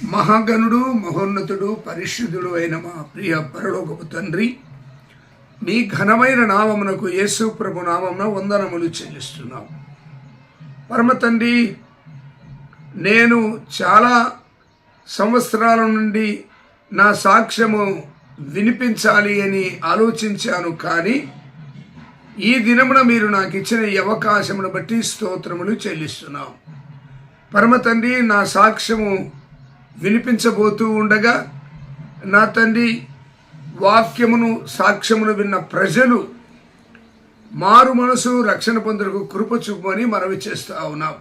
మహాగణుడు మహోన్నతుడు పరిశుద్ధుడు అయిన మా ప్రియ పరలోకపు తండ్రి, మీ ఘనమైన నామమునకు యేసు ప్రభు నామమున వందనములు చెల్లిస్తున్నాం. పరమ తండ్రి, నేను చాలా సంవత్సరాల నుండి నా సాక్ష్యము వినిపించాలి అని ఆలోచించాను. కానీ ఈ దినమున మీరు నాకు ఇచ్చిన ఈ అవకాశమును బట్టి స్తోత్రములు చెల్లిస్తున్నాం. పరమ తండ్రి, నా సాక్ష్యము వినిపించబోతూ ఉండగా నా తండ్రి, వాక్యమును సాక్ష్యమును విన్న ప్రజలు మారు మనసు రక్షణ పొందుటకు కృప చూపమని మనవి చేస్తూ ఉన్నాం.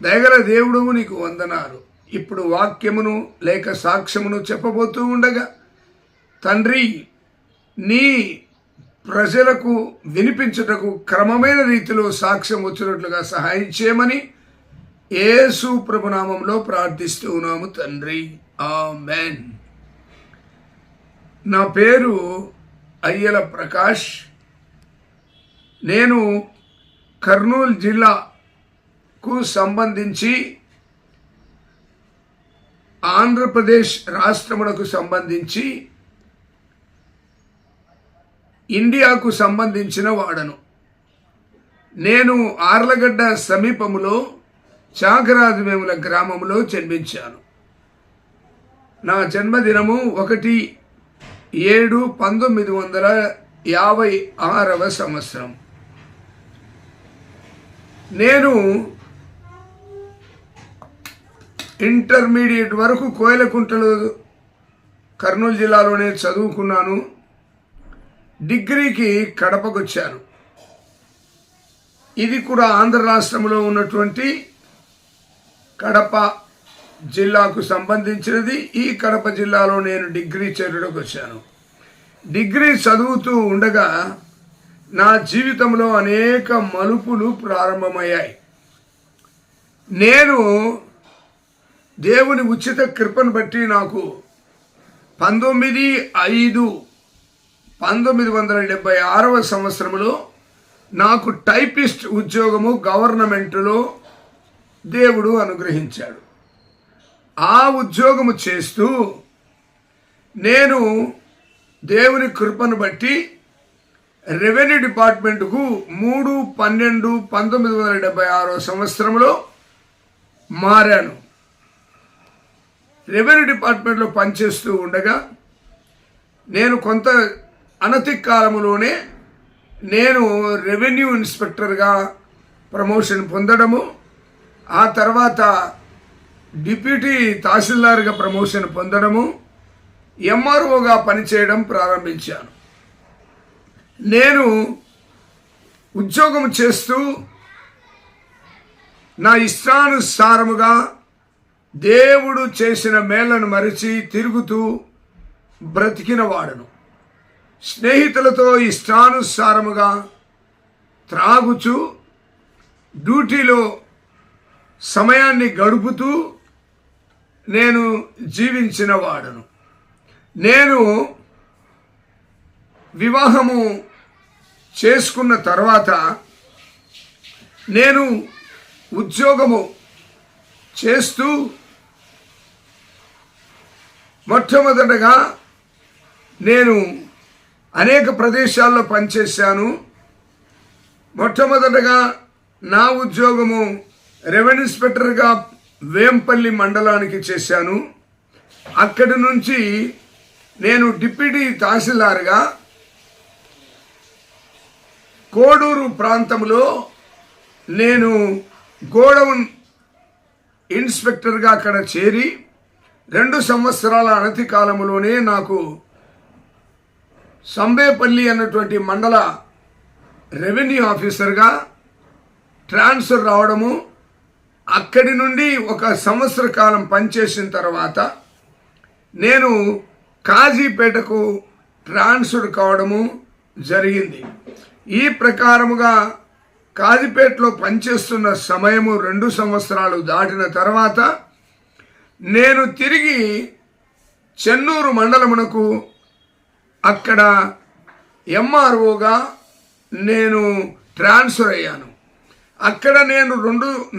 దయగల దేవుడు, నీకు వందనాలు. ఇప్పుడు వాక్యమును లేక సాక్ష్యమును చెప్పబోతూ ఉండగా తండ్రి, నీ ప్రజలకు వినిపించుటకు క్రమమైన రీతిలో సాక్ష్యం వచ్చినట్లుగా సహాయం చేయమని యేసు ప్రభునామంలో ప్రార్థిస్తూ ఉన్నాము తండ్రి, ఆమేన్. నా పేరు అయ్యల ప్రకాష్. నేను కర్నూలు జిల్లాకు సంబంధించి ఆంధ్రప్రదేశ్ రాష్ట్రమునకు సంబంధించి ఇండియాకు సంబంధించిన వాడను. నేను ఆర్లగడ్డ సమీపములో చాకరాజువేముల గ్రామంలో జన్మించాను. నా జన్మదినము 1/7/1956 సంవత్సరం. నేను ఇంటర్మీడియట్ వరకు కోయలకుంటలో కర్నూలు జిల్లాలోనే చదువుకున్నాను. డిగ్రీకి కడపకు వచ్చాను. ఇది కూడా ఆంధ్ర రాష్ట్రంలో ఉన్నటువంటి కడప జిల్లాకు సంబంధించినది. ఈ కడప జిల్లాలో నేను డిగ్రీ చేరడానికి వచ్చాను. డిగ్రీ చదువుతూ ఉండగా నా జీవితంలో అనేక మలుపులు ప్రారంభమయ్యాయి. నేను దేవుని ఉచిత కృపను బట్టి నాకు 19/5/1976 సంవత్సరంలో నాకు టైపిస్ట్ ఉద్యోగము గవర్నమెంట్లో దేవుడు అనుగ్రహించాడు. ఆ ఉద్యోగము చేస్తూ నేను దేవుని కృపను బట్టి రెవెన్యూ డిపార్ట్మెంట్కు 3/12/1976 సంవత్సరంలో మారాను. రెవెన్యూ డిపార్ట్మెంట్లో పనిచేస్తూ ఉండగా నేను కొంత అనతి కాలములోనే నేను రెవెన్యూ ఇన్స్పెక్టర్గా ప్రమోషన్ పొందడము, ఆ తర్వాత డిప్యూటీ తహసీల్దార్గా ప్రమోషన్ పొందడము, ఎంఆర్ఓగా పనిచేయడం ప్రారంభించాను. నేను ఉద్యోగం చేస్తూ నా ఇష్టానుసారముగా దేవుడు చేసిన మేళ్లను మరిచి తిరుగుతూ బ్రతికిన వాడను. స్నేహితులతో ఇష్టానుసారముగా త్రాగుచూ డ్యూటీలో సమయాన్ని గడుపుతూ నేను జీవించిన వాడను. నేను వివాహము చేసుకున్న తర్వాత నేను ఉద్యోగము చేస్తూ మొట్టమొదటగా నేను అనేక ప్రదేశాల్లో పనిచేశాను. మొట్టమొదటగా నా ఉద్యోగము రెవెన్యూ ఇన్స్పెక్టర్గా వేంపల్లి మండలానికి చేశాను. అక్కడి నుంచి నేను డిప్యూటీ తహసీల్దార్గా కోడూరు ప్రాంతంలో నేను గోడౌన్ ఇన్స్పెక్టర్గా అక్కడ చేరి 2 సంవత్సరాల అనతి కాలంలోనే నాకు సంబేపల్లి అన్నటువంటి మండల రెవెన్యూ ఆఫీసర్గా ట్రాన్స్ఫర్ రావడము, అక్కడి నుండి 1 సంవత్సర కాలం పనిచేసిన తర్వాత నేను కాజీపేటకు ట్రాన్స్ఫర్ కావడము జరిగింది. ఈ ప్రకారముగా కాజీపేటలో పనిచేస్తున్న సమయము 2 సంవత్సరాలు దాటిన తర్వాత నేను తిరిగి చెన్నూరు మండలమునకు అక్కడ ఎంఆర్ఓగా నేను ట్రాన్స్ఫర్ అయ్యాను. అక్కడ నేను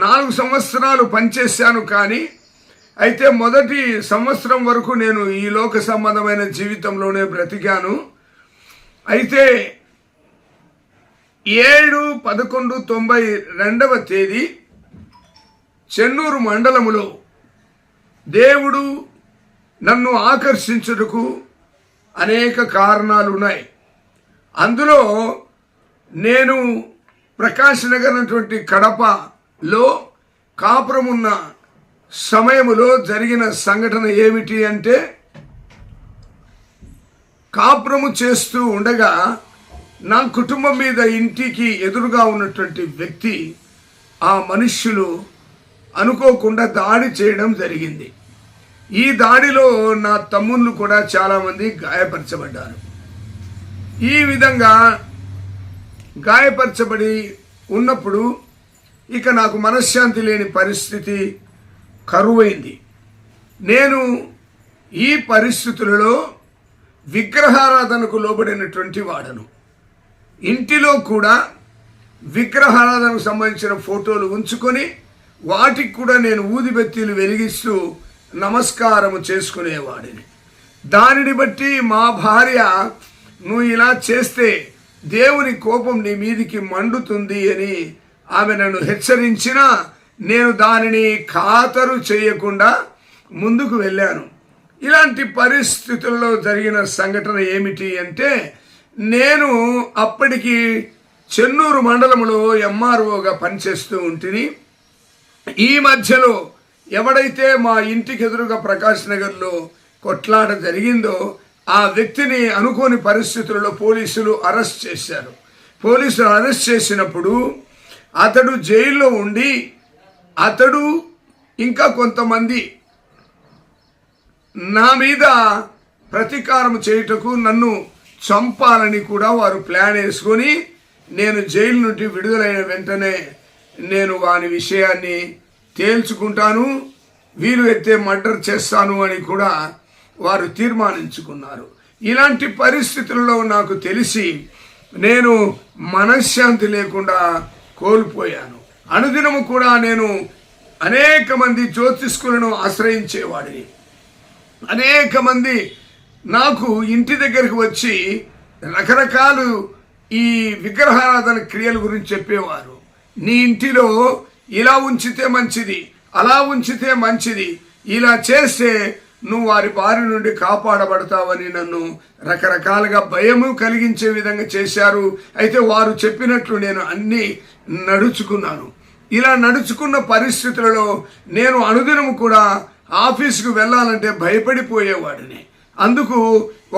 4 సంవత్సరాలు పనిచేశాను. కానీ అయితే మొదటి సంవత్సరం వరకు నేను ఈ లోక సంబంధమైన జీవితంలోనే బ్రతికాను. అయితే 7/11/92 చెన్నూరు మండలములో దేవుడు నన్ను ఆకర్షించుటకు అనేక కారణాలు ఉన్నాయి. అందులో నేను ప్రకాశ్ నగర్ అటువంటి కడపలో కాపురమున్న సమయములో జరిగిన సంఘటన ఏమిటి అంటే, కాపురము చేస్తూ ఉండగా నా కుటుంబం మీద ఇంటికి ఎదురుగా ఉన్నటువంటి వ్యక్తి, ఆ మనుష్యులు అనుకోకుండా దాడి చేయడం జరిగింది. ఈ దాడిలో నా తమ్ముళ్ళు కూడా చాలామంది గాయపరచబడ్డారు. ఈ విధంగా గాయపరచబడి ఉన్నప్పుడు ఇక నాకు మనశ్శాంతి లేని పరిస్థితి కరువైంది. నేను ఈ పరిస్థితులలో విగ్రహారాధనకు లోబడినటువంటి వాడను. ఇంటిలో కూడా విగ్రహారాధనకు సంబంధించిన ఫోటోలు ఉంచుకొని వాటికి కూడా నేను ఊదిబత్తీలు వెలిగిస్తూ నమస్కారము చేసుకునేవాడిని. దానిని బట్టి మా భార్య, నువ్వు ఇలా చేస్తే దేవుని కోపం నీ మీదికి మండుతుంది అని ఆమె నన్ను హెచ్చరించినా నేను దానిని ఖాతరు చేయకుండా ముందుకు వెళ్ళాను. ఇలాంటి పరిస్థితుల్లో జరిగిన సంఘటన ఏమిటి అంటే, నేను అప్పటికి చెన్నూరు మండలంలో ఎంఆర్ఓగా పనిచేస్తూ ఉంటిని. ఈ మధ్యలో ఎవడైతే మా ఇంటికి ఎదురుగా ప్రకాశ్ నగర్లో కొట్లాట జరిగిందో ఆ వ్యక్తిని అనుకోని పరిస్థితులలో పోలీసులు అరెస్ట్ చేశారు. పోలీసులు అరెస్ట్ చేసినప్పుడు అతడు జైల్లో ఉండి, అతడు ఇంకా కొంతమంది నా మీద ప్రతీకారం చేయుటకు నన్ను చంపాలని కూడా వారు ప్లాన్ వేసుకొని, నేను జైలు నుండి విడుదలైన వెంటనే నేను వాని విషయాన్ని తేల్చుకుంటాను, వీలు ఎత్తే మర్డర్ చేస్తాను అని కూడా వారు తీర్మానించుకున్నారు. ఇలాంటి పరిస్థితుల్లో నాకు తెలిసి నేను మనశ్శాంతి లేకుండా కోల్పోయాను. అనుదినము కూడా నేను అనేక మంది జ్యోతిష్కులను ఆశ్రయించేవాడిని. అనేక మంది నాకు ఇంటి దగ్గరికి వచ్చి రకరకాలు ఈ విగ్రహారాధన క్రియల గురించి చెప్పేవారు. నీ ఇంటిలో ఇలా ఉంచితే మంచిది, అలా ఉంచితే మంచిది, ఇలా చేస్తే నువ్వు వారి బారి నుండి కాపాడబడతావని నన్ను రకరకాలుగా భయము కలిగించే విధంగా చేశారు. అయితే వారు చెప్పినట్లు నేను అన్నీ నడుచుకున్నాను. ఇలా నడుచుకున్న పరిస్థితులలో నేను అనుదినము కూడా ఆఫీసుకు వెళ్ళాలంటే భయపడిపోయేవాడిని. అందుకు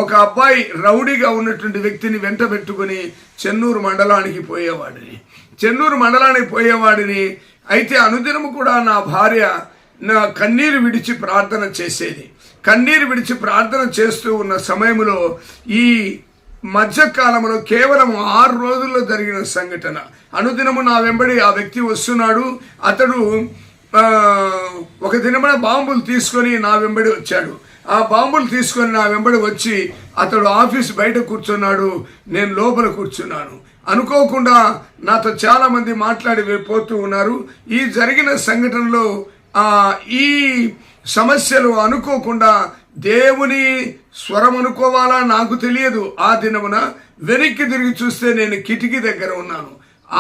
ఒక అబ్బాయి రౌడీగా ఉన్నటువంటి వ్యక్తిని వెంట పెట్టుకుని చెన్నూరు మండలానికి పోయేవాడిని. అయితే అనుదినము కూడా నా భార్య నా కన్నీరు విడిచి ప్రార్థన చేసేది. కన్నీరు విడిచి ప్రార్థన చేస్తూ ఉన్న సమయంలో ఈ మధ్యకాలంలో కేవలం 6 రోజుల్లో జరిగిన సంఘటన. అనుదినము నా వెంబడి ఆ వ్యక్తి వస్తున్నాడు. అతడు ఒక దినమున బాంబులు తీసుకొని నా వెంబడి వచ్చాడు. ఆ బాంబులు తీసుకొని నా వెంబడి వచ్చి అతడు ఆఫీస్ బయట కూర్చున్నాడు, నేను లోపల కూర్చున్నాను. అనుకోకుండా నాతో చాలా మంది మాట్లాడి పోతూ ఉన్నారు. ఈ జరిగిన సంఘటనలో ఈ సమస్యలు అనుకోకుండా దేవుని స్వరం అనుకోవాలా నాకు తెలియదు. ఆ దినమున వెనక్కి తిరిగి చూస్తే నేను కిటికీ దగ్గర ఉన్నాను.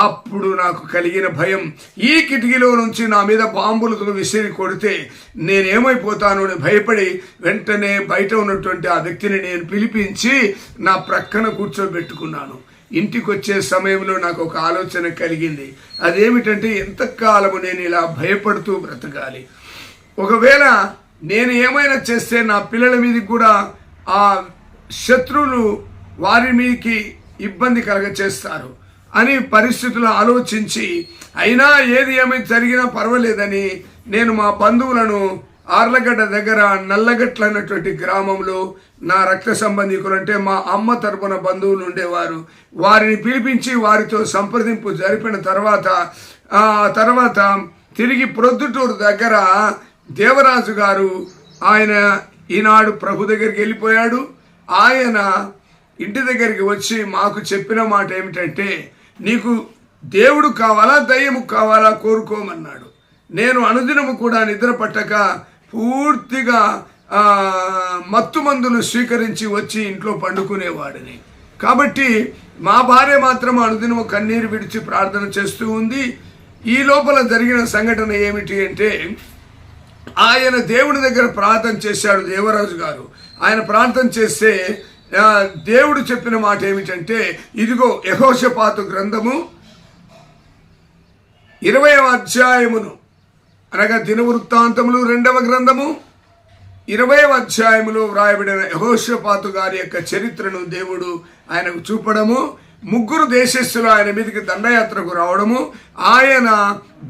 అప్పుడు నాకు కలిగిన భయం, ఈ కిటికీలో నుంచి నా మీద బాంబులతో విసిరి కొడితే నేనేమైపోతాను అని భయపడి వెంటనే బయట ఉన్నటువంటి ఆ వ్యక్తిని నేను పిలిపించి నా ప్రక్కన కూర్చోబెట్టుకున్నాను. ఇంటికి వచ్చే సమయంలో నాకు ఒక ఆలోచన కలిగింది. అదేమిటంటే, ఎంతకాలము నేను ఇలా భయపడుతూ బ్రతకాలి? ఒకవేళ నేను ఏమైనా చేస్తే నా పిల్లల మీదకి కూడా ఆ శత్రువులు వారి మీదకి ఇబ్బంది కలగచేస్తారు అని పరిస్థితులు ఆలోచించి, అయినా ఏది ఏమైనా జరిగినా పర్వాలేదని నేను మా బంధువులను ఆర్లగడ్డ దగ్గర నల్లగట్ల అన్నటువంటి గ్రామంలో నా రక్త సంబంధికులు అంటే మా అమ్మ తరపున బంధువులు ఉండేవారు, వారిని పిలిపించి వారితో సంప్రదింపు జరిపిన తర్వాత తిరిగి ప్రొద్దుటూరు దగ్గర దేవరాజు గారు, ఆయన ఈనాడు ప్రభు దగ్గరికి వెళ్ళిపోయాడు. ఆయన ఇంటి దగ్గరికి వచ్చి మాకు చెప్పిన మాట ఏమిటంటే, నీకు దేవుడు కావాలా దయ్యము కావాలా కోరుకోమన్నాడు. నేను అనుదినము కూడా నిద్ర పట్టక పూర్తిగా మత్తు మందులు స్వీకరించి వచ్చి ఇంట్లో పండుకునేవాడిని. కాబట్టి మా భార్య మాత్రం అనుదినము కన్నీరు విడిచి ప్రార్థన చేస్తూ ఉంది. ఈ లోపల జరిగిన సంఘటన ఏమిటి అంటే, ఆయన దేవుని దగ్గర ప్రార్థన చేశాడు. దేవరాజు గారు ఆయన ప్రార్థన చేస్తే దేవుడు చెప్పిన మాట ఏమిటంటే, ఇదిగో యెహోషాపాతు గ్రంథము 20వ అధ్యాయమును అనగా దినవృత్తాంతములు 2వ గ్రంథము 20వ అధ్యాయములో వ్రాయబడిన యెహోషాపాతు గారి యొక్క చరిత్రను దేవుడు ఆయనకు చూపడము, 3 దేశస్థులు ఆయన మీదకి దండయాత్రకు రావడము, ఆయన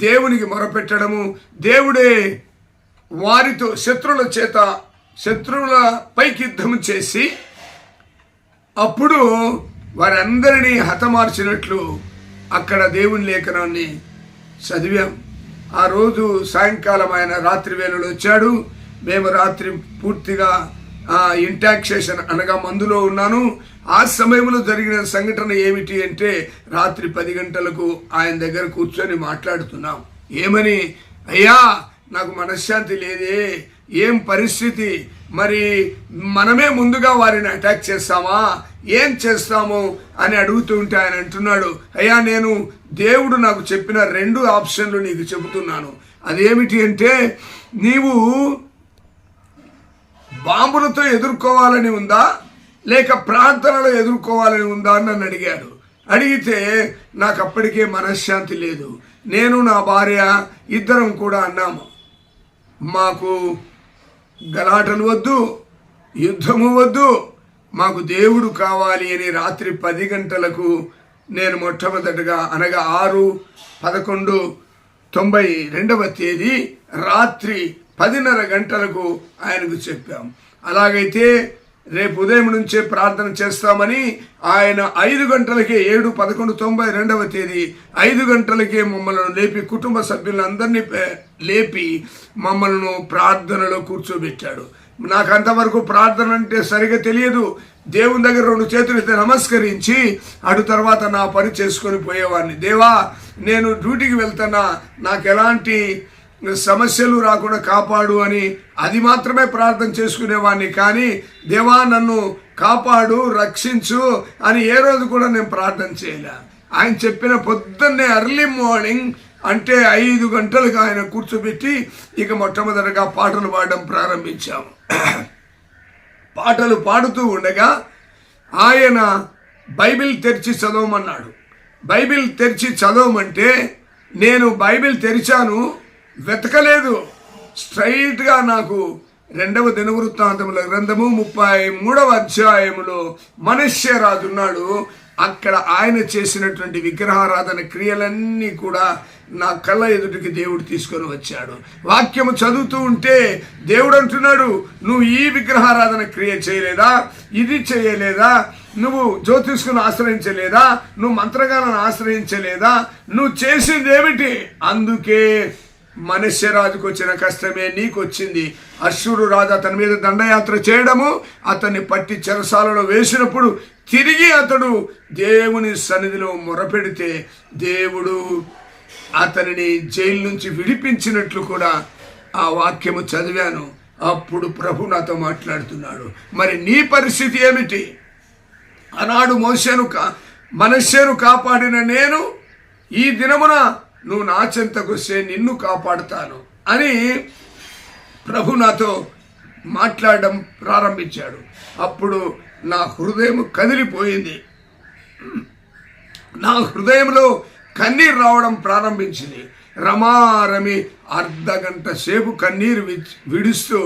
దేవునికి మొరపెట్టడము, దేవుడే వారితో శత్రువుల పైకి యుద్ధం చేసి అప్పుడు వారందరినీ హతమార్చినట్లు అక్కడ దేవుని లేఖనాన్ని చదివాం. ఆ రోజు సాయంకాలం ఆయన రాత్రి వేళలో వచ్చాడు. మేము రాత్రి పూర్తిగా ఇంటాక్సేషన్ అనగా మందులో ఉన్నాను. ఆ సమయంలో జరిగిన సంఘటన ఏమిటి అంటే, రాత్రి 10 గంటలకు ఆయన దగ్గర కూర్చొని మాట్లాడుతున్నాం. ఏమని, అయ్యా నాకు మనశ్శాంతి లేదే, ఏం పరిస్థితి, మరి మనమే ముందుగా వారిని అటాక్ చేస్తామా, ఏం చేస్తాము అని అడుగుతూ ఉంటే ఆయన అంటున్నాడు, అయ్యా నేను దేవుడు నాకు చెప్పిన 2 ఆప్షన్లు నీకు చెబుతున్నాను. అదేమిటి అంటే, నీవు బాంబులతో ఎదుర్కోవాలని ఉందా లేక ప్రార్థనలో ఎదుర్కోవాలని ఉందా అని నన్ను అడిగాడు. అడిగితే నాకు అప్పటికే మనశ్శాంతి లేదు. నేను నా భార్య ఇద్దరం కూడా అన్నాము, మాకు గలాటలు వద్దు, యుద్ధము వద్దు, మాకు దేవుడు కావాలి అని రాత్రి 10 గంటలకు నేను మొట్టమొదటిగా అనగా 6/11/92వ తేదీ రాత్రి 10:30 గంటలకు ఆయనకు చెప్పాం. అలాగైతే రేపు ఉదయం నుంచే ప్రార్థన చేస్తామని ఆయన 5 గంటలకే 7/11/92వ తేదీ 5 గంటలకే మమ్మల్ని లేపి కుటుంబ సభ్యులందరినీ లేపి మమ్మల్ని ప్రార్థనలో కూర్చోబెట్టాడు. నాకు అంతవరకు ప్రార్థన అంటే సరిగా తెలియదు. దేవుని దగ్గర 2 చేతులైతే నమస్కరించి అటు తర్వాత నా పని చేసుకొని పోయేవాడిని. దేవా నేను డ్యూటీకి వెళ్తున్నా, నాకు ఎలాంటి సమస్యలు రాకుండా కాపాడు అని అది మాత్రమే ప్రార్థన చేసుకునేవాడిని. కానీ దేవా నన్ను కాపాడు, రక్షించు అని ఏ రోజు కూడా నేను ప్రార్థన చేయలే. ఆయన చెప్పిన పొద్దున్నే ఎర్లీ మార్నింగ్ అంటే 5 గంటలకు ఆయన కూర్చోబెట్టి ఇక మొట్టమొదటిగా పాటలు పాడడం ప్రారంభించాము. పాటలు పాడుతూ ఉండగా ఆయన బైబిల్ తెరిచి చదవమన్నాడు. బైబిల్ తెరిచి చదవమంటే నేను బైబిల్ తెరిచాను, వెతకలేదు. స్ట్రైట్గా నాకు 2వ దినవృత్తాంతముల గ్రంథము 33వ అధ్యాయములో మనష్యరాజు ఉన్నాడు. అక్కడ ఆయన చేసినటువంటి విగ్రహారాధన క్రియలన్నీ కూడా నా కళ్ళ ఎదుటికి దేవుడు తీసుకొని వచ్చాడు. వాక్యము చదువుతూ ఉంటే దేవుడు అంటున్నాడు, నువ్వు ఈ విగ్రహారాధన క్రియ చేయలేదా, ఇది చేయలేదా, నువ్వు జ్యోతిష్కును ఆశ్రయించలేదా, నువ్వు మంత్రగాలను ఆశ్రయించలేదా, నువ్వు చేసింది ఏమిటి? అందుకే మనష్యరాజుకు వచ్చిన కష్టమే నీకు వచ్చింది. అశ్షూరు రాజు అతని మీద దండయాత్ర చేయడము, అతన్ని పట్టి చెరసాలలో వేసినప్పుడు తిరిగి అతడు దేవుని సన్నిధిలో మొరపెడితే దేవుడు అతనిని జైలు నుంచి విడిపించినట్లు కూడా ఆ వాక్యము చదివాను. అప్పుడు ప్రభు నాతో మాట్లాడుతున్నాడు, మరి నీ పరిస్థితి ఏమిటి? ఆనాడు మనష్యను కాపాడిన నేను ఈ దినమున నువ్వు నా చెంతకు వస్తే నిన్ను కాపాడుతాను అని ప్రభు నాతో మాట్లాడడం ప్రారంభించాడు. అప్పుడు నా హృదయం కదిలిపోయింది. నా హృదయంలో కన్నీరు రావడం ప్రారంభించింది. రమారమి 1/2 గంట సేపు కన్నీరు విడుస్తూ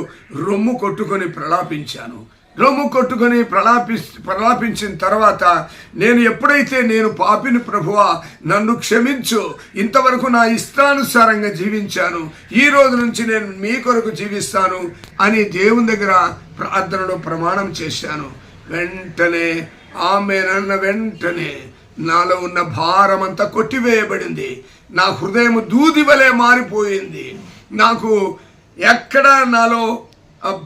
రొమ్ము కొట్టుకొని ప్రలాపించాను. రొమ్ము కొట్టుకొని ప్రలాపించిన తర్వాత ఎప్పుడైతే నేను పాపిని ప్రభువా నన్ను క్షమించు, ఇంతవరకు నా ఇష్టానుసారంగా జీవించాను, ఈ రోజు నుంచి నేను మీ కొరకు జీవిస్తాను అని దేవుని దగ్గర ప్రార్థనలో ప్రమాణం చేశాను. వెంటనే ఆమేనన్న వెంటనే నాలో ఉన్న భారం అంతా కొట్టివేయబడింది. నా హృదయం దూది వలె మారిపోయింది. నాకు ఎక్కడా నాలో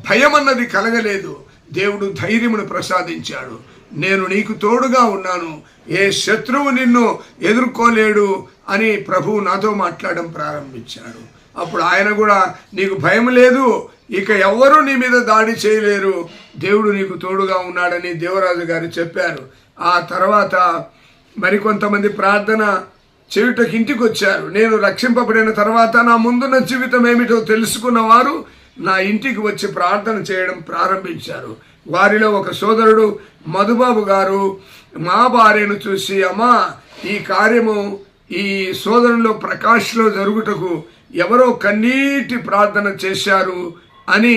భయం అన్నది కలగలేదు. దేవుడు ధైర్యమును ప్రసాదించాడు. నేను నీకు తోడుగా ఉన్నాను, ఏ శత్రువు నిన్ను ఎదుర్కోలేడు అని ప్రభువు నాతో మాట్లాడడం ప్రారంభించాడు. అప్పుడు ఆయన కూడా నీకు భయం లేదు, ఇక ఎవరు నీ మీద దాడి చేయలేరు, దేవుడు నీకు తోడుగా ఉన్నాడని దేవరాజు గారు చెప్పారు. ఆ తర్వాత మరికొంతమంది ప్రార్థన చేయుటకు ఇంటికి వచ్చారు. నేను రక్షింపబడిన తర్వాత నా ముందున్న జీవితం ఏమిటో తెలుసుకున్న వారు నా ఇంటికి వచ్చి ప్రార్థన చేయడం ప్రారంభించారు. వారిలో ఒక సోదరుడు మధుబాబు గారు మా భార్యను చూసి, అమ్మా, ఈ కార్యము ఈ సోదరులో ప్రకాష్లో జరుగుటకు ఎవరో కన్నీటి ప్రార్థన చేశారు అని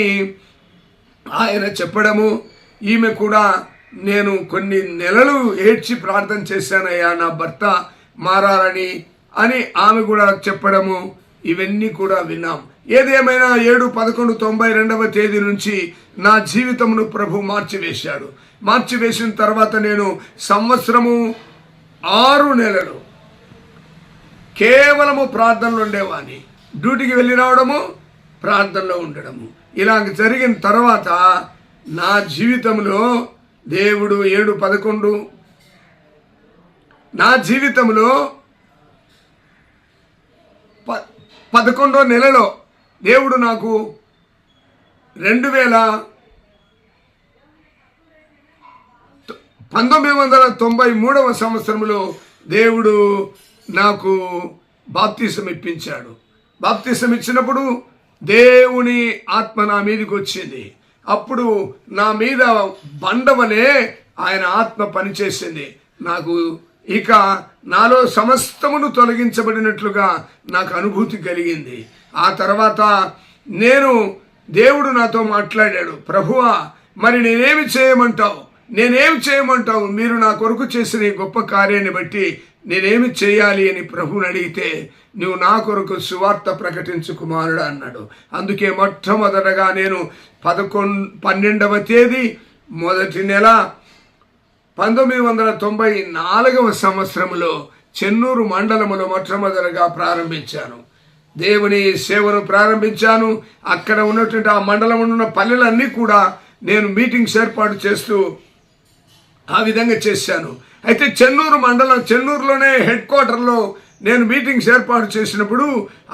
ఆయన చెప్పడము, ఈమె కూడా నేను కొన్ని నెలలు ఏడ్చి ప్రార్థన చేశానయ్యా నా భర్త మారాలని అని ఆమె కూడా చెప్పడము, ఇవన్నీ కూడా విన్నాం. ఏదేమైనా 7/11/92 నుంచి నా జీవితమును ప్రభు మార్చివేశాడు. మార్చివేసిన తర్వాత నేను సంవత్సరము 6 నెలలు కేవలము ప్రార్థనలో ఉండేవాడిని. డ్యూటీకి వెళ్ళి రావడము, ప్రార్థనలో ఉండడము. ఇలా జరిగిన తర్వాత నా జీవితంలో దేవుడు 7/11 నా జీవితంలో 11వ నెలలో దేవుడు నాకు 1993వ సంవత్సరంలో దేవుడు నాకు బాప్తిసం ఇప్పించాడు. బాప్తిసం ఇచ్చినప్పుడు దేవుని ఆత్మ నా మీదకి వచ్చింది. అప్పుడు నా మీద బండవలే ఆయన ఆత్మ పనిచేసింది. నాకు ఇక నాలో సమస్తమును తొలగించబడినట్లుగా నాకు అనుభూతి కలిగింది. ఆ తర్వాత దేవుడు నాతో మాట్లాడాడు, ప్రభువా, మరి నేనేమి చేయమంటావు? మీరు నా కొరకు చేసిన ఈ గొప్ప కార్యాన్ని బట్టి నేనేమి చేయాలి అని ప్రభువుని అడిగితే, నువ్వు నా కొరకు సువార్త ప్రకటించు కుమారుడా అన్నాడు. అందుకే మొట్టమొదటగా నేను 12వ తేదీ మొదటి నెల 1994వ సంవత్సరంలో చెన్నూరు మండలములో మొట్టమొదటిగా ప్రారంభించాను. దేవుని సేవను ప్రారంభించాను. అక్కడ ఉన్నటువంటి ఆ మండలం ఉన్న పల్లెలన్నీ కూడా నేను మీటింగ్స్ ఏర్పాటు చేస్తూ ఆ విధంగా చేశాను. అయితే చెన్నూరులోనే హెడ్ క్వార్టర్లో నేను మీటింగ్స్ ఏర్పాటు చేసినప్పుడు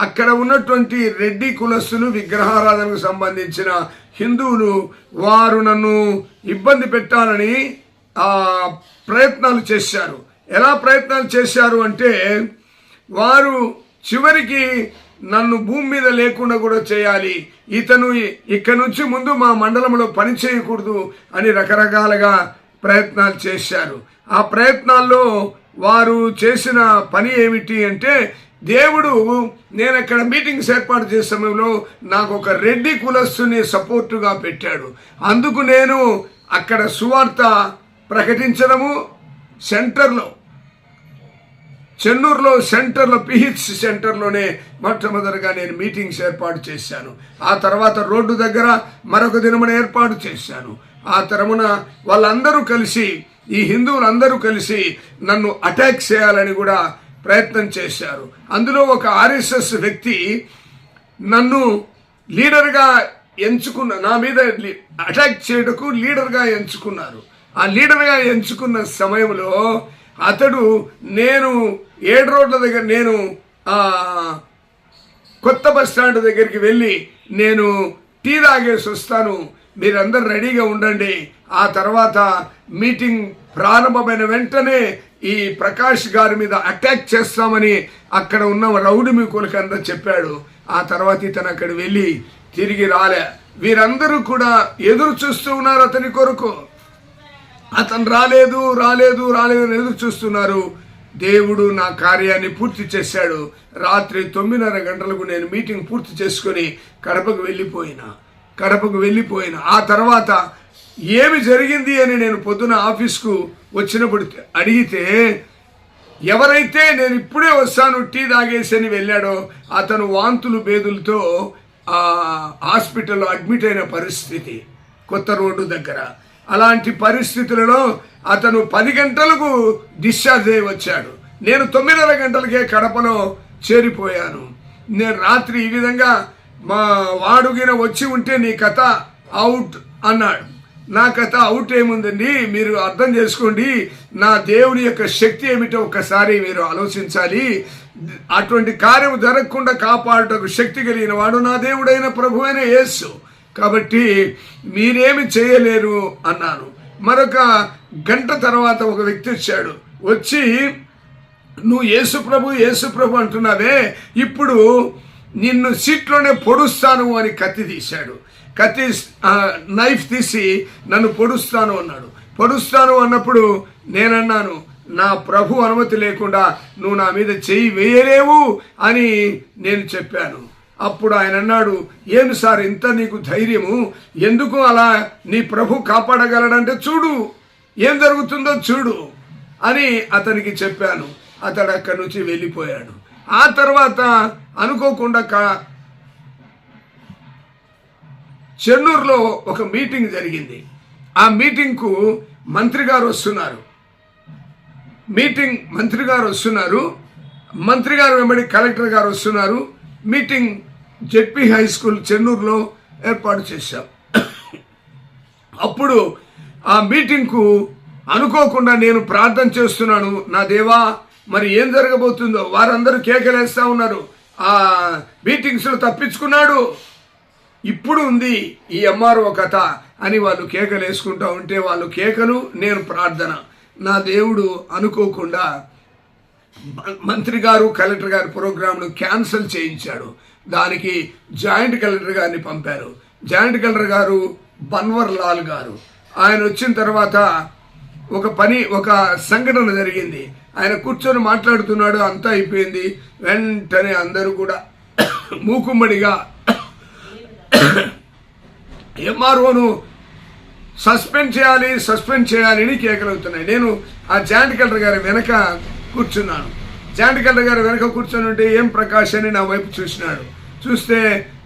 అక్కడ ఉన్నటువంటి రెడ్డి కులస్తులు, విగ్రహారాధనకు సంబంధించిన హిందువులు, వారు నన్ను ఇబ్బంది పెట్టాలని ప్రయత్నాలు చేశారు. ఎలా ప్రయత్నాలు చేశారు అంటే, వారు చివరికి నన్ను భూమి మీద లేకుండా కూడా చేయాలి, ఇతను ఇక్కడ నుంచి ముందు మా మండలంలో పని చేయకూడదు అని రకరకాలుగా ప్రయత్నాలు చేశారు. ఆ ప్రయత్నాల్లో వారు చేసిన పని ఏమిటి అంటే, దేవుడు నేను అక్కడ మీటింగ్స్ ఏర్పాటు చేసే సమయంలో నాకు ఒక రెడ్డి కులస్తుని సపోర్టుగా పెట్టాడు. అందుకు నేను అక్కడ సువార్త ప్రకటించడము, చెన్నూరులో సెంటర్లో పిహెచ్ సెంటర్లోనే మొట్టమొదటిగా నేను మీటింగ్స్ ఏర్పాటు చేశాను. ఆ తర్వాత రోడ్డు దగ్గర మరొక దినమున ఏర్పాటు చేశాను. ఆ తరమున వాళ్ళందరూ కలిసి, ఈ హిందువులందరూ కలిసి నన్ను అటాక్ చేయాలని కూడా ప్రయత్నం చేశారు. అందులో ఒక ఆర్ఎస్ఎస్ వ్యక్తి నన్ను లీడర్గా నా మీద అటాక్ చేయటకు లీడర్గా ఎంచుకున్నారు. ఆ లీడర్గా ఎంచుకున్న సమయంలో అతడు, నేను 7 రోడ్ల దగ్గర, నేను కొత్త బస్ స్టాండ్ దగ్గరికి వెళ్ళి నేను టీ తాగేసి వస్తాను, మీరందరూ రెడీగా ఉండండి, ఆ తర్వాత మీటింగ్ ప్రారంభమైన వెంటనే ఈ ప్రకాష్ గారి మీద అటాక్ చేస్తామని అక్కడ ఉన్న రౌడీ మీకులకి అందరూ చెప్పాడు. ఆ తర్వాత ఇతను అక్కడ వెళ్ళి తిరిగి రాలే. వీరందరూ కూడా ఎదురు చూస్తూ ఉన్నారు అతని కొరకు. అతను రాలేదు అని ఎదురు చూస్తున్నారు. దేవుడు నా కార్యాన్ని పూర్తి చేశాడు. రాత్రి 9:30 గంటలకు నేను మీటింగ్ పూర్తి చేసుకొని కడపకు వెళ్ళిపోయినా. ఆ తర్వాత ఏమి జరిగింది అని నేను పొద్దున ఆఫీస్కు వచ్చినప్పుడు అడిగితే, ఎవరైతే నేను ఇప్పుడే వస్తాను టీ తాగేసి అని వెళ్ళాడో అతను వాంతులు బేదులతో హాస్పిటల్లో అడ్మిట్ అయిన పరిస్థితి, కొత్త రోడ్డు దగ్గర. అలాంటి పరిస్థితులలో అతను 10 గంటలకు డిశ్చార్జ్ అయ్యి వచ్చాడు. నేను 9:30 గంటలకే కడపలో చేరిపోయాను. నేను రాత్రి ఈ విధంగా, మా వాడుగిన వచ్చి ఉంటే నీ కథ అవుట్ అన్నాడు. నా కథ అవుట్ ఏముందండి, మీరు అర్థం చేసుకోండి, నా దేవుని యొక్క శక్తి ఏమిటో ఒకసారి మీరు ఆలోచించాలి. అటువంటి కార్యం జరగకుండా కాపాడుటకు శక్తి కలిగిన వాడు నా దేవుడైన ప్రభువైన యేసు. కాబట్టి మీరేమి చేయలేరు అన్నాను. మరొక గంట తర్వాత ఒక వ్యక్తి వచ్చాడు. వచ్చి, నువ్వు యేసు ప్రభు అంటున్నావే, ఇప్పుడు నిన్ను సీట్లోనే పొడుస్తాను అని కత్తి తీశాడు. నైఫ్ తీసి నన్ను పొడుస్తాను అన్నాడు. పొడుస్తాను అన్నప్పుడు నేనన్నాను, నా ప్రభు అనుమతి లేకుండా నువ్వు నా మీద చెయ్యి వేయలేవు అని నేను చెప్పాను. అప్పుడు ఆయన అన్నాడు, ఏమి సార్ ఇంత నీకు ధైర్యము, ఎందుకు అలా నీ ప్రభు కాపాడగలడంటే చూడు, ఏం జరుగుతుందో చూడు అని అతనికి చెప్పాను. అతడు అక్కడి నుంచి వెళ్ళిపోయాడు. ఆ తర్వాత అనుకోకుండా చెన్నూరులో ఒక మీటింగ్ జరిగింది. ఆ మీటింగ్కు మంత్రి గారు వస్తున్నారు. మంత్రి గారు వెంబడి కలెక్టర్ గారు వస్తున్నారు. మీటింగ్ జెడ్పీ హై స్కూల్ చెన్నూరులో ఏర్పాటు చేశాం. అప్పుడు ఆ మీటింగ్కు అనుకోకుండా నేను ప్రార్థన చేస్తున్నాను, నా దేవా మరి ఏం జరగబోతుందో. వారందరూ కేకలేస్తా ఉన్నారు, ఆ మీటింగ్స్లో తప్పించుకున్నాడు, ఇప్పుడు ఉంది ఈ ఎంఆర్ఓ కథ అని వాళ్ళు కేకలు వేసుకుంటూ ఉంటే, వాళ్ళు కేకలు, నేను ప్రార్థన. నా దేవుడు అనుకోకుండా మంత్రి గారు కలెక్టర్ గారి ప్రోగ్రాంను క్యాన్సిల్ చేయించాడు. దానికి జాయింట్ కలెక్టర్ గారిని పంపారు. జాయింట్ కలెక్టర్ గారు బన్వర్ లాల్ గారు. ఆయన వచ్చిన తర్వాత ఒక సంఘటన జరిగింది. ఆయన కూర్చొని మాట్లాడుతున్నాడు, అంతా అయిపోయింది. వెంటనే అందరూ కూడా మూకుమ్మడిగా ఎంఆర్ఓను సస్పెండ్ చేయాలి అని కేకలవుతున్నాయి. నేను ఆ జాయింట్ కలెక్టర్ గారి వెనక కూర్చున్నాను. జాయింట్ కలెక్టర్ గారి వెనక కూర్చొని ఉంటే, ఏం ప్రకాష్ అని నా వైపు చూసినాడు. చూస్తే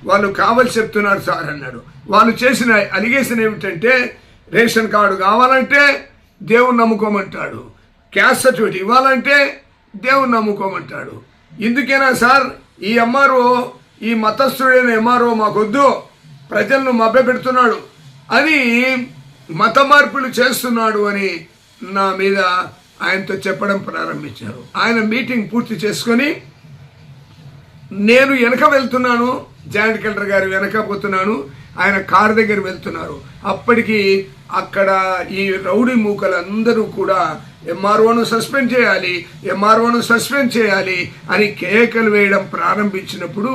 వాళ్ళు కావాల్సి చెప్తున్నారు సార్ అన్నాడు. వాళ్ళు చేసిన అలిగేషన్ ఏమిటంటే, రేషన్ కార్డు కావాలంటే దేవుని నమ్ముకోమంటాడు, క్యాస్ట్ సర్టిఫికేట్ ఇవ్వాలంటే దేవుని నమ్ముకోమంటాడు. ఇందుకేనా సార్ ఈ ఎంఆర్ఓ, ఈ మతస్థుడైన ఎంఆర్ఓ మాకొద్దు, ప్రజలను మభ్యపెడుతున్నాడు అని, మత మార్పులు చేస్తున్నాడు అని నా మీద ఆయనతో చెప్పడం ప్రారంభించారు. ఆయన మీటింగ్ పూర్తి చేసుకొని నేను వెనక వెళ్తున్నాను, జాయింట్ కలెక్టర్ గారు వెనక పోతున్నాను, ఆయన కారు దగ్గర వెళ్తున్నారు. అప్పటికి అక్కడ ఈ రౌడీ మూకలందరూ కూడా ఎంఆర్ఓను సస్పెండ్ చేయాలి అని కేకలు వేయడం ప్రారంభించినప్పుడు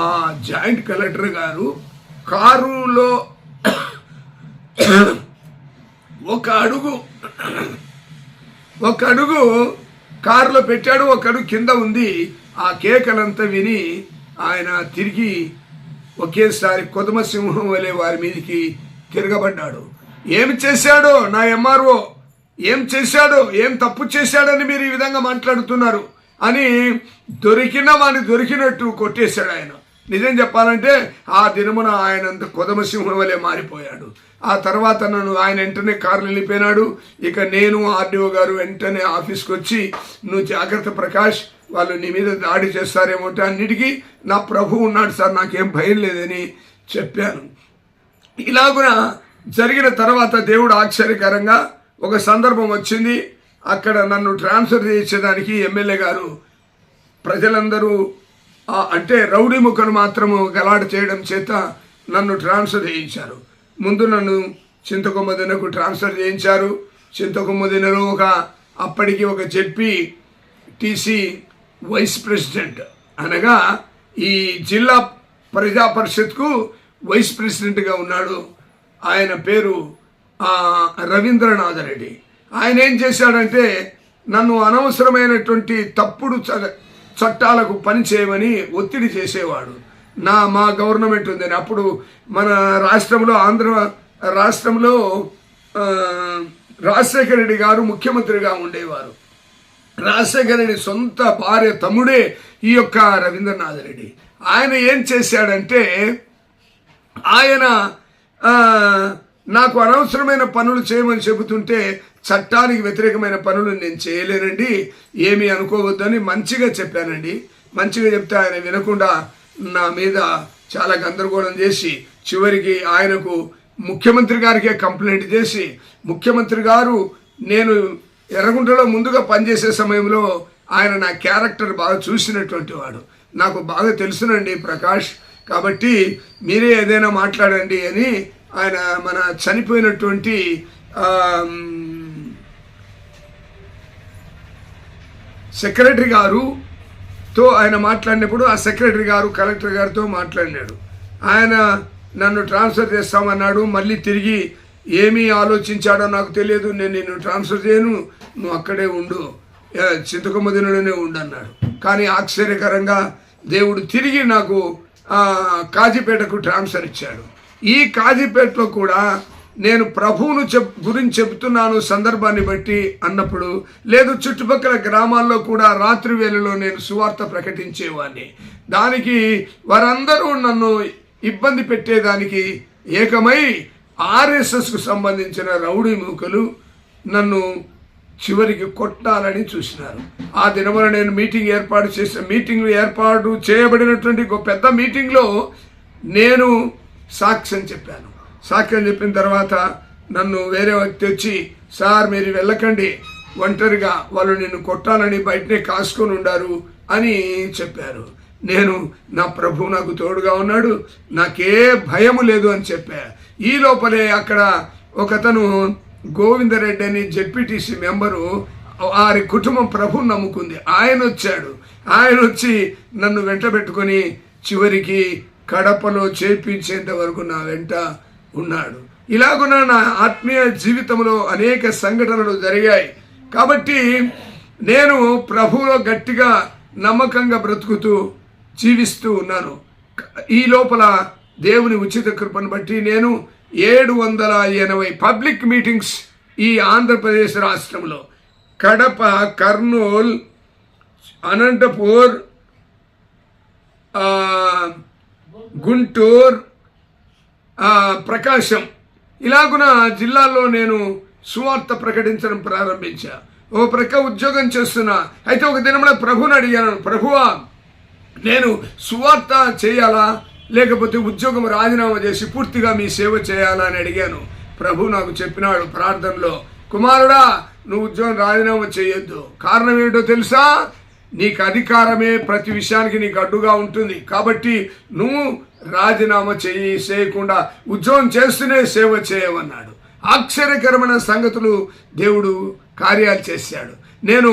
ఆ జాయింట్ కలెక్టర్ గారు కారులో ఒక అడుగు కారులో పెట్టాడు, ఒక అడుగు కింద ఉంది. ఆ కేకలంతా విని ఆయన తిరిగి ఒకేసారి కొదమ సింహం వలె వారి మీదకి తిరగబడ్డాడు. ఏమి చేశాడో నా ఎంఆర్ఓ, ఏం చేశాడో, ఏం తప్పు చేశాడని మీరు ఈ విధంగా మాట్లాడుతున్నారు అని దొరికిన వాడిని దొరికినట్టు కొట్టేశాడు ఆయన. నిజం చెప్పాలంటే ఆ దినమున ఆయన కొదమ సింహం వలె మారిపోయాడు. ఆ తర్వాత ఆయన వెంటనే కారు వెళ్ళిపోయినాడు. ఇక నేను ఆర్డీఓ గారు వెంటనే ఆఫీస్కి వచ్చి, నువ్వు జాగ్రత్త ప్రకాష్, వాళ్ళు నీ మీద దాడి చేస్తారేమో, అన్నిటికీ నా ప్రభు ఉన్నాడు సార్, నాకేం భయం లేదని చెప్పాను. ఇలాగున జరిగిన తర్వాత దేవుడు ఆశ్చర్యకరంగా ఒక సందర్భం వచ్చింది. అక్కడ నన్ను ట్రాన్స్ఫర్ చేసేదానికి ఎమ్మెల్యే గారు ప్రజలందరూ అంటే రౌడీ ముఖను మాత్రము గలాట చేయడం చేత నన్ను ట్రాన్స్ఫర్ చేయించారు. ముందు నన్ను చింతకొమ్మదినకు ట్రాన్స్ఫర్ చేయించారు. చింతకొమ్మదినలో అప్పటికి ఒక జెడ్పీటీసీ వైస్ ప్రెసిడెంట్, అనగా ఈ జిల్లా ప్రజా పరిషత్కు వైస్ ప్రెసిడెంట్గా ఉన్నాడు. ఆయన పేరు రవీంద్రనాథ్ రెడ్డి. ఆయన ఏం చేశాడంటే, నన్ను అనవసరమైనటువంటి తప్పుడు చట్టాలకు పని చేయమని ఒత్తిడి చేసేవాడు. మా గవర్నమెంట్ ఉందని. అప్పుడు మన రాష్ట్రంలో, ఆంధ్ర రాష్ట్రంలో రాజశేఖర రెడ్డి గారు ముఖ్యమంత్రిగా ఉండేవారు. రాజశేఖర రెడ్డి సొంత భార్య తమ్ముడే ఈ యొక్క రవీంద్రనాథ్ రెడ్డి. ఆయన ఏం చేశాడంటే, ఆయన నాకు అనవసరమైన పనులు చేయమని చెబుతుంటే, చట్టానికి వ్యతిరేకమైన పనులు నేను చేయలేనండి, ఏమీ అనుకోవద్దని మంచిగా చెప్పానండి. మంచిగా చెప్తే ఆయన వినకుండా నా మీద చాలా గందరగోళం చేసి, చివరికి ఆయనకు ముఖ్యమంత్రి గారికే కంప్లైంట్ చేసి, ముఖ్యమంత్రి గారు నేను ఎర్రగుంటలో ముందుగా పనిచేసే సమయంలో ఆయన నా క్యారెక్టర్ బాగా చూసినటువంటి వాడు, నాకు బాగా తెలుసునండి ప్రకాష్, కాబట్టి మీరే ఏదైనా మాట్లాడండి అని ఆయన మన చనిపోయినటువంటి సెక్రటరీ గారుతో ఆయన మాట్లాడినప్పుడు ఆ సెక్రటరీ గారు కలెక్టర్ గారితో మాట్లాడినాడు. ఆయన నన్ను ట్రాన్స్ఫర్ చేస్తామన్నాడు. మళ్ళీ తిరిగి ఏమీ ఆలోచించాడో నాకు తెలియదు. నేను నిన్ను ట్రాన్స్ఫర్ చేయను, నువ్వు అక్కడే ఉండు, చింతకొమ్మదినలోనే ఉండు అన్నాడు. కానీ ఆశ్చర్యకరంగా దేవుడు తిరిగి నాకు కాజీపేటకు ట్రాన్స్ఫర్ ఇచ్చాడు. ఈ కాజీపేటలో కూడా నేను ప్రభువును గురించి చెబుతున్నాను సందర్భాన్ని బట్టి అన్నప్పుడు, లేదు చుట్టుపక్కల గ్రామాల్లో కూడా రాత్రి వేళలో నేను సువార్త ప్రకటించేవాడిని. దానికి వారందరూ నన్ను ఇబ్బంది పెట్టేదానికి ఏకమై ఆర్ఎస్ఎస్కు సంబంధించిన రౌడీ మూకలు నన్ను చివరికి కొట్టాలని చూసినారు. ఆ దినమున నేను మీటింగ్ ఏర్పాటు చేయబడినటువంటి ఒక పెద్ద మీటింగ్లో నేను సాక్ష్యం చెప్పాను. సాక్ష్యం చెప్పిన తర్వాత నన్ను వేరే వ్యక్తి వచ్చి, సార్ మీరు వెళ్ళకండి, ఒంటరిగా వాళ్ళు నిన్ను కొట్టాలని బయటనే కాసుకొని ఉండారు అని చెప్పారు. నేను నా ప్రభు నాకు తోడుగా ఉన్నాడు, నాకే భయము లేదు అని చెప్పా. ఈ లోపలే అక్కడ ఒకతను గోవిందరెడ్డి అని జెడ్పీటీసీ మెంబరు, వారి కుటుంబం ప్రభుని నమ్ముకుంది. ఆయన వచ్చాడు. ఆయన వచ్చి నన్ను వెంట పెట్టుకొని చివరికి కడపలో చేర్పించేంత వరకు నా వెంట ఉన్నాడు. ఇలాగున నా ఆత్మీయ జీవితంలో అనేక సంఘటనలు జరిగాయి. కాబట్టి నేను ప్రభువులో గట్టిగా నమ్మకంగా బ్రతుకుతూ జీవిస్తూ ఉన్నాను. ఈ లోపల దేవుని ఉచిత కృపను బట్టి నేను 780 పబ్లిక్ మీటింగ్స్ ఈ ఆంధ్రప్రదేశ్ రాష్ట్రంలో కడప, కర్నూలు, అనంతపూర్, గుంటూరు, ప్రకాశం ఇలాగున జిల్లాల్లో నేను సువార్త ప్రకటించడం ప్రారంభించా. ఓ ప్రక్క ఉద్యోగం చేస్తున్నా. అయితే ఒక దినమున ప్రభుని అడిగాను, ప్రభువా నేను సువార్త చేయాలా లేకపోతే ఉద్యోగం రాజీనామా చేసి పూర్తిగా మీ సేవ చేయాలా అని అడిగాను. ప్రభు నాకు చెప్పినాడు ప్రార్థనలో, కుమారుడా నువ్వు ఉద్యోగం రాజీనామా చేయొద్దు. కారణం ఏంటో తెలుసా? నీకు అధికారమే ప్రతి విషయానికి నీకు అడ్డుగా ఉంటుంది. కాబట్టి నువ్వు రాజీనామా చేయకుండా ఉద్యోగం చేస్తూనే సేవ చేయమన్నాడు. ఆశ్చర్యకరమైన సంగతులు దేవుడు కార్యాలు చేశాడు. నేను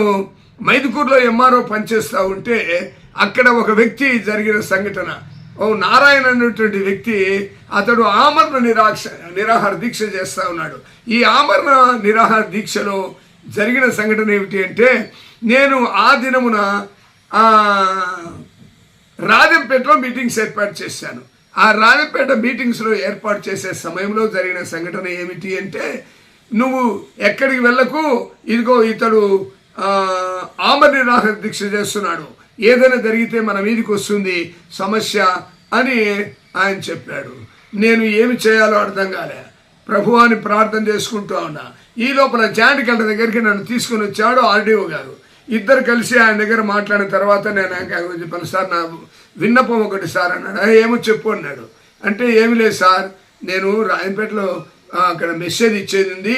మైదుకూరులో ఎంఆర్ఓ పనిచేస్తూ ఉంటే అక్కడ ఒక వ్యక్తి జరిగిన సంఘటన, ఓ నారాయణ అనేటువంటి వ్యక్తి, అతడు ఆమరణ నిరాహార దీక్ష చేస్తూ ఉన్నాడు. ఈ ఆమరణ నిరాహార దీక్షలో జరిగిన సంఘటన ఏమిటి అంటే, నేను ఆ దినమున రాజంపేటలో మీటింగ్స్ ఏర్పాటు చేశాను. ఆ రాజంపేట మీటింగ్స్లో ఏర్పాటు చేసే సమయంలో జరిగిన సంఘటన ఏమిటి అంటే, నువ్వు ఎక్కడికి వెళ్ళకు, ఇదిగో ఇతడు ఆమరణ నిరాహార దీక్ష చేస్తున్నాడు, ఏదైనా జరిగితే మన మీదకి వస్తుంది సమస్య అని ఆయన చెప్పాడు. నేను ఏమి చేయాలో అర్థం కాలే. ప్రభువాని ప్రార్థన చేసుకుంటూ ఉన్నా. ఈ లోపల జాయింట్ కలెక్టర్ దగ్గరికి నన్ను తీసుకుని వచ్చాడు ఆర్డీఓ గారు. ఇద్దరు కలిసి ఆయన దగ్గర మాట్లాడిన తర్వాత నేను ఆయన చెప్పాను, సార్ నా విన్నపం ఒకటి సార్ అన్నాడు. ఏమో చెప్పు అన్నాడు. అంటే ఏమి లేదు సార్, నేను రాయపేటలో అక్కడ మెసేజ్ ఇచ్చేది ఉంది,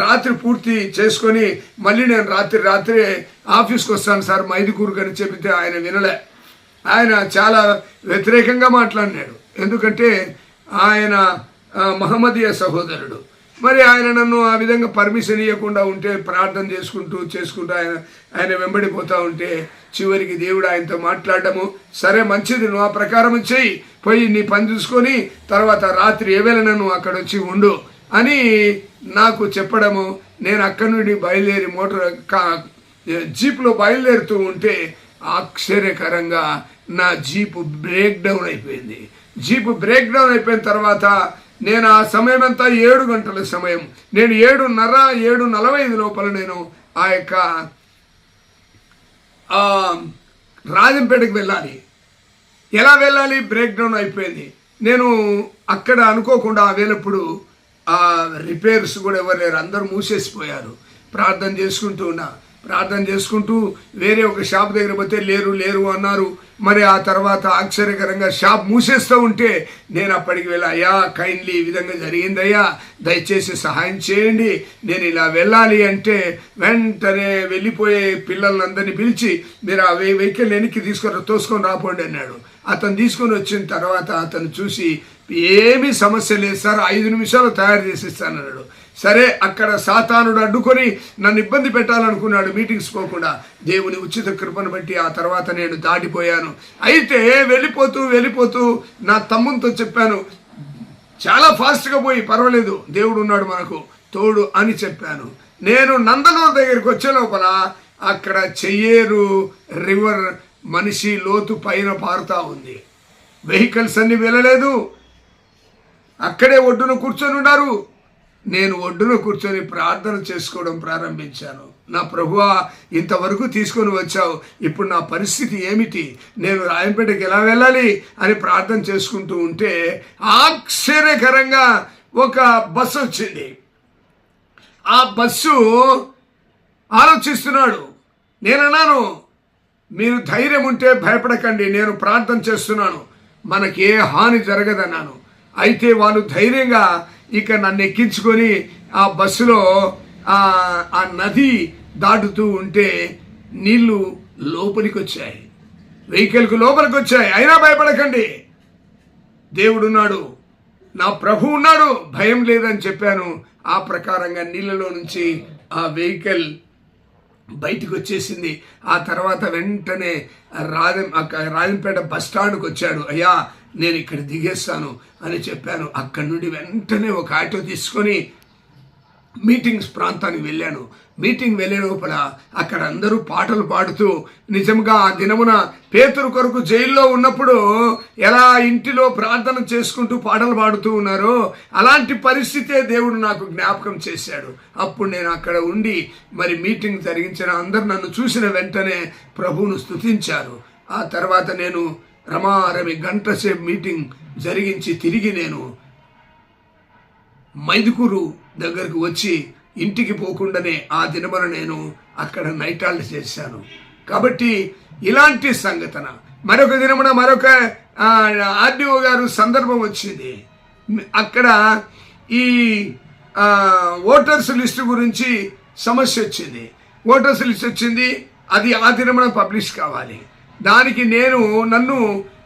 రాత్రి పూర్తి చేసుకొని మళ్ళీ నేను రాత్రి ఆఫీస్కి వస్తాను సార్ మైదుకూరుకు అని చెబితే ఆయన వినలే. ఆయన చాలా వ్యతిరేకంగా మాట్లాడినాడు. ఎందుకంటే ఆయన మహమ్మదీయ సహోదరుడు. మరి ఆయన నన్ను ఆ విధంగా పర్మిషన్ ఇవ్వకుండా ఉంటే ప్రార్థన చేసుకుంటూ ఆయన వెంబడిపోతూ ఉంటే చివరికి దేవుడు ఆయనతో మాట్లాడటము, సరే మంచిది నువ్వు ఆ ప్రకారం చెయ్యి, పోయి నీ పని చూసుకొని తర్వాత రాత్రి ఏవేళ నువ్వు అక్కడ వచ్చి ఉండు అని నాకు చెప్పడము. నేను అక్కడి నుండి బయలుదేరి జీప్లో బయలుదేరుతూ ఉంటే ఆశ్చర్యకరంగా నా జీపు బ్రేక్ డౌన్ అయిపోయింది. జీపు బ్రేక్ డౌన్ అయిపోయిన తర్వాత నేను ఆ సమయం అంతా 7 గంటల సమయం, నేను 7:45 లోపల నేను ఆ యొక్క రాజంపేటకు వెళ్ళాలి. ఎలా వెళ్ళాలి? బ్రేక్ డౌన్ అయిపోయింది. నేను అక్కడ అనుకోకుండా ఆ వేళప్పుడు రిపేర్స్ కూడా ఎవరు లేరు, అందరూ మూసేసిపోయారు. ప్రార్థన చేసుకుంటూ ఉన్నా. ప్రార్థన చేసుకుంటూ వేరే ఒక షాప్ దగ్గర పోతే లేరు అన్నారు. మరి ఆ తర్వాత ఆశ్చర్యకరంగా షాప్ మూసేస్తూ ఉంటే నేను అప్పటికి వెళ్ళి, అయ్యా కైండ్లీ ఈ విధంగా జరిగిందయ్యా, దయచేసి సహాయం చేయండి, నేను ఇలా వెళ్ళాలి అంటే వెంటనే వెళ్ళిపోయే పిల్లలందరినీ పిలిచి మీరు ఆ వెహికల్ వెనక్కి తోసుకొని రాపోండి అన్నాడు. అతను తీసుకొని వచ్చిన తర్వాత అతను చూసి ఏమీ సమస్య లేదు సార్, 5 నిమిషాలు తయారు చేసిస్తానన్నాడు. సరే, అక్కడ సాతానుడు అడ్డుకొని నన్ను ఇబ్బంది పెట్టాలనుకున్నాడు మీటింగ్స్ పోకుండా. దేవుని ఉచిత కృపను బట్టి ఆ తర్వాత నేను దాటిపోయాను. అయితే వెళ్ళిపోతూ నా తమ్మునితో చెప్పాను, చాలా ఫాస్ట్గా పోయి పర్వాలేదు, దేవుడు ఉన్నాడు మనకు తోడు అని చెప్పాను. నేను నందనూరు దగ్గరికి వచ్చే లోపల అక్కడ చెయ్యేరు రివర్ మనిషి లోతు పైన పారుతా ఉంది. వెహికల్స్ అన్ని వెళ్ళలేదు, అక్కడే ఒడ్డున కూర్చొని ఉన్నారు. నేను ఒడ్డున కూర్చొని ప్రార్థన చేసుకోవడం ప్రారంభించాను. నా ప్రభువా, ఇంతవరకు తీసుకొని వచ్చావు, ఇప్పుడు నా పరిస్థితి ఏమిటి, నేను రాయంపేటకి ఎలా వెళ్ళాలి అని ప్రార్థన చేసుకుంటూ ఉంటే ఆశ్చర్యకరంగా ఒక బస్సు వచ్చింది. ఆ బస్సు ఆలోచిస్తున్నాడు. నేనన్నాను, మీరు ధైర్యం ఉంటే భయపడకండి, నేను ప్రార్థన చేస్తున్నాను, మనకి ఏ హాని జరగదన్నాను. అయితే వాళ్ళు ధైర్యంగా ఇక నన్ను ఎక్కించుకొని ఆ బస్సులో ఆ నది దాటుతూ ఉంటే నీళ్లు లోపలికి వచ్చాయి, వెహికల్కు లోపలికి వచ్చాయి. అయినా భయపడకండి, దేవుడున్నాడు, నా ప్రభు ఉన్నాడు, భయం లేదని చెప్పాను. ఆ ప్రకారంగా నీళ్ళలో నుంచి ఆ వెహికల్ బయటికి వచ్చేసింది. ఆ తర్వాత వెంటనే రాజంపేట బస్ స్టాండ్కి వచ్చాడు. అయ్యా, నేను ఇక్కడ దిగేస్తాను అని చెప్పాను. అక్కడి నుండి వెంటనే ఒక ఆటో తీసుకొని మీటింగ్స్ ప్రాంతానికి వెళ్ళాను. మీటింగ్ వెళ్ళే లోపల అక్కడ అందరూ పాటలు పాడుతూ, నిజంగా ఆ దినమున పేతురు కొరకు జైల్లో ఉన్నప్పుడు ఎలా ఇంటిలో ప్రార్థన చేసుకుంటూ పాటలు పాడుతూ ఉన్నారో అలాంటి పరిస్థితే దేవుడు నాకు జ్ఞాపకం చేశాడు. అప్పుడు నేను అక్కడ ఉండి మరి మీటింగ్ జరిగించిన అందరు నన్ను చూసిన వెంటనే ప్రభువును స్తుతించారు. ఆ తర్వాత నేను రమారమి గంట సేపు మీటింగ్ జరిగించి తిరిగి నేను మైదుకూరు దగ్గరకు వచ్చి ఇంటికి పోకుండానే ఆ దినమున నేను అక్కడ నైట్ హాల్ట్ చేశాను. కాబట్టి ఇలాంటి సంఘటన మరొక దినమున మరొక ఆర్డీఓ గారు సందర్భం వచ్చింది. అక్కడ ఈ ఓటర్స్ లిస్టు గురించి సమస్య వచ్చింది. ఓటర్స్ లిస్ట్ వచ్చింది, అది ఆ దినమున పబ్లిష్ కావాలి. దానికి నన్ను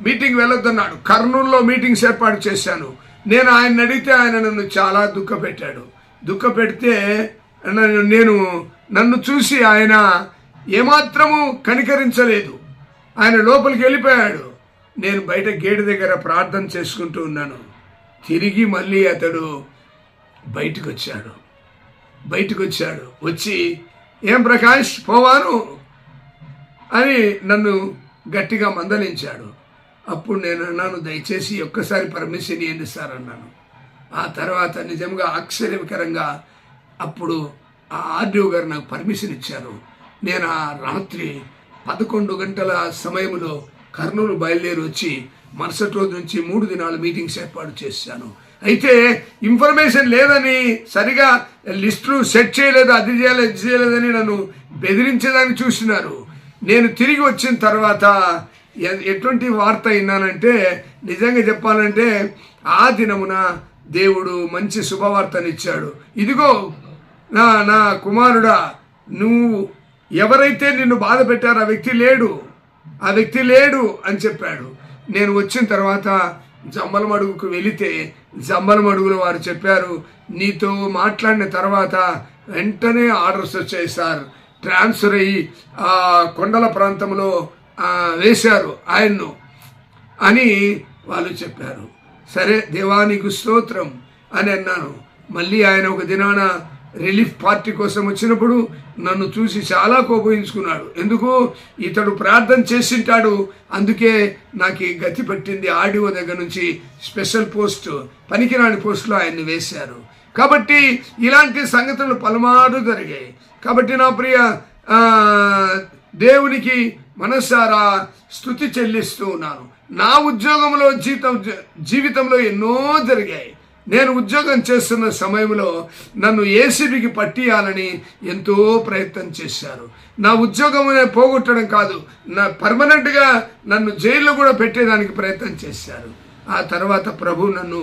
మీటింగ్ వెళ్ళొద్దన్నాడు. కర్నూలులో మీటింగ్స్ ఏర్పాటు చేశాను. నేను ఆయన అడిగితే ఆయన నన్ను చాలా దుఃఖపెడితే నన్ను చూసి ఆయన ఏమాత్రము కనికరించలేదు. ఆయన లోపలికి వెళ్ళిపోయాడు. నేను బయట గేటు దగ్గర ప్రార్థన చేసుకుంటూ ఉన్నాను. తిరిగి మళ్ళీ అతడు బయటకు వచ్చాడు. వచ్చి, ఏం ప్రకాష్ పోవాను అని నన్ను గట్టిగా మందలించాడు. అప్పుడు నేను అన్నాను, దయచేసి ఒక్కసారి పర్మిషన్ ఇవ్వండి సార్ అన్నాను. ఆ తర్వాత నిజంగా ఆశ్చర్యకరంగా అప్పుడు ఆ ఆర్డీఓ గారు నాకు పర్మిషన్ ఇచ్చారు. నేను ఆ రాత్రి 11 గంటల సమయంలో కర్నూలు బయలుదేరి వచ్చి మరుసటి రోజు నుంచి 3 దినాలు మీటింగ్స్ ఏర్పాటు చేశాను. అయితే ఇన్ఫర్మేషన్ లేదని, సరిగా లిస్టులు సెట్ చేయలేదు, అది చేయలేదని నన్ను బెదిరించేదాన్ని చూసినారు. నేను తిరిగి వచ్చిన తర్వాత ఎటువంటి వార్త విన్నానంటే, నిజంగా చెప్పాలంటే ఆ దినమున దేవుడు మంచి శుభవార్తనిచ్చాడు. ఇదిగో నా కుమారుడా, నువ్వు ఎవరైతే నిన్ను బాధ పెట్టారో ఆ వ్యక్తి లేడు అని చెప్పాడు. నేను వచ్చిన తర్వాత జమ్మలమడుగుకు వెళితే జమ్మలమడుగులో వారు చెప్పారు, నీతో మాట్లాడిన తర్వాత వెంటనే ఆర్డర్స్ వచ్చాయి సార్, ట్రాన్స్ఫర్ అయ్యి కొండల ప్రాంతంలో వేశారు ఆయన్ను అని వాళ్ళు చెప్పారు. సరే, దేవానికి స్తోత్రం అని అన్నాను. మళ్ళీ ఆయన ఒక దినాన రిలీఫ్ పార్టీ కోసం వచ్చినప్పుడు నన్ను చూసి చాలా కోపగించుకున్నాడు. ఎందుకు, ఇతడు ప్రార్థన చేసింటాడు, అందుకే నాకు గతి పట్టింది. ఆర్డీఓ దగ్గర నుంచి స్పెషల్ పోస్ట్, పనికిరాని పోస్టులో ఆయన్ని వేశారు. కాబట్టి ఇలాంటి సంగతులు పలుమారు జరిగాయి. కాబట్టి నా ప్రియ దేవునికి మనసారా స్తుతి చెల్లిస్తూ ఉన్నాను. నా ఉద్యోగంలో జీవితంలో ఎన్నో జరిగాయి. నేను ఉద్యోగం చేస్తున్న సమయంలో నన్ను ఏసీబీకి పట్టియాలని ఎంతో ప్రయత్నం చేశారు. నా ఉద్యోగం పోగొట్టడం కాదు, నా పర్మనెంట్గా నన్ను జైల్లో కూడా పెట్టేదానికి ప్రయత్నం చేశారు. ఆ తర్వాత ప్రభు నన్ను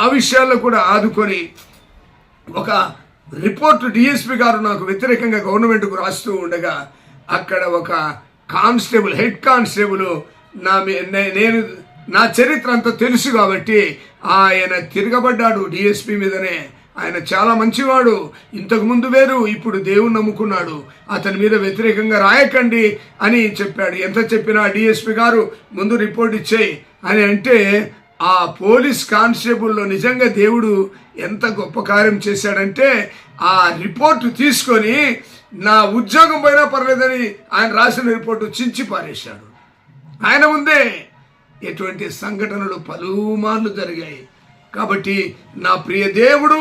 ఆ విషయాల్లో కూడా ఆదుకొని ఒక రిపోర్ట్ డిఎస్పీ గారు నాకు వ్యతిరేకంగా గవర్నమెంట్కు రాస్తూ ఉండగా అక్కడ ఒక కానిస్టేబుల్, హెడ్ కానిస్టేబుల్ నేను నా చరిత్ర అంతా తెలుసు కాబట్టి ఆయన తిరగబడ్డాడు డిఎస్పీ మీదనే. ఆయన చాలా మంచివాడు, ఇంతకు ముందు వేరు, ఇప్పుడు దేవుని నమ్ముకున్నాడు, అతని మీద వ్యతిరేకంగా రాయకండి అని చెప్పాడు. ఎంత చెప్పినా డిఎస్పీ గారు ముందు రిపోర్ట్ ఇచ్చేయి అని అంటే ఆ పోలీస్ కానిస్టేబుల్లో నిజంగా దేవుడు ఎంత గొప్ప కార్యం చేశాడంటే ఆ రిపోర్టు తీసుకొని నా ఉద్యోగం పోయినా పర్లేదని ఆయన రాసిన రిపోర్టు చించి పారేశాడు. ఆయన ముందే ఎటువంటి సంఘటనలు పలుమార్లు జరిగాయి. కాబట్టి నా ప్రియ దేవుడు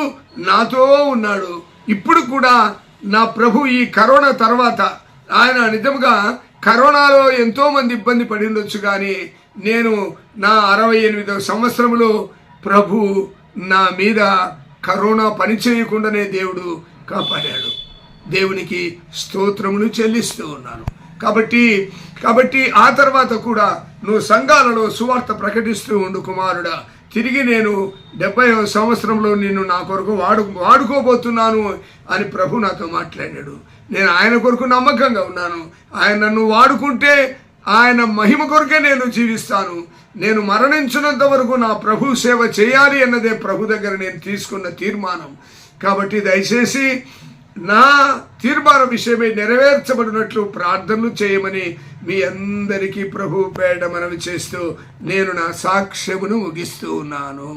నాతో ఉన్నాడు. ఇప్పుడు కూడా నా ప్రభు ఈ కరోనా తర్వాత ఆయన నిజంగా కరోనాలో ఎంతోమంది ఇబ్బంది పడి ఉండొచ్చు, కానీ నేను నా 68వ సంవత్సరంలో ప్రభు నా మీద కరోనా పని చేయకుండానే దేవుడు కాపాడాడు. దేవునికి స్తోత్రములు చెల్లిస్తూ ఉన్నాను. కాబట్టి ఆ తర్వాత కూడా నువ్వు సంఘాలలో సువార్త ప్రకటిస్తూ ఉండు కుమారుడా. తిరిగి నేను 70వ సంవత్సరంలో నిన్ను నా కొరకు వాడుకోబోతున్నాను అని ప్రభు నాతో మాట్లాడాడు. నేను ఆయన కొరకు నమ్మకంగా ఉన్నాను. ఆయన నన్ను వాడుకుంటే ఆయన మహిమ కొరకే నేను జీవిస్తాను. నేను మరణించినంత వరకు నా ప్రభు సేవ చేయాలి అన్నదే ప్రభు దగ్గర నేను తీసుకున్న తీర్మానం. కాబట్టి దయచేసి నా తీర్మానం విషయమై నెరవేర్చబడినట్లు ప్రార్థనలు చేయమని మీ అందరికీ ప్రభు పేడ మనవి చేస్తూ నేను నా సాక్ష్యమును ముగిస్తూ ఉన్నాను.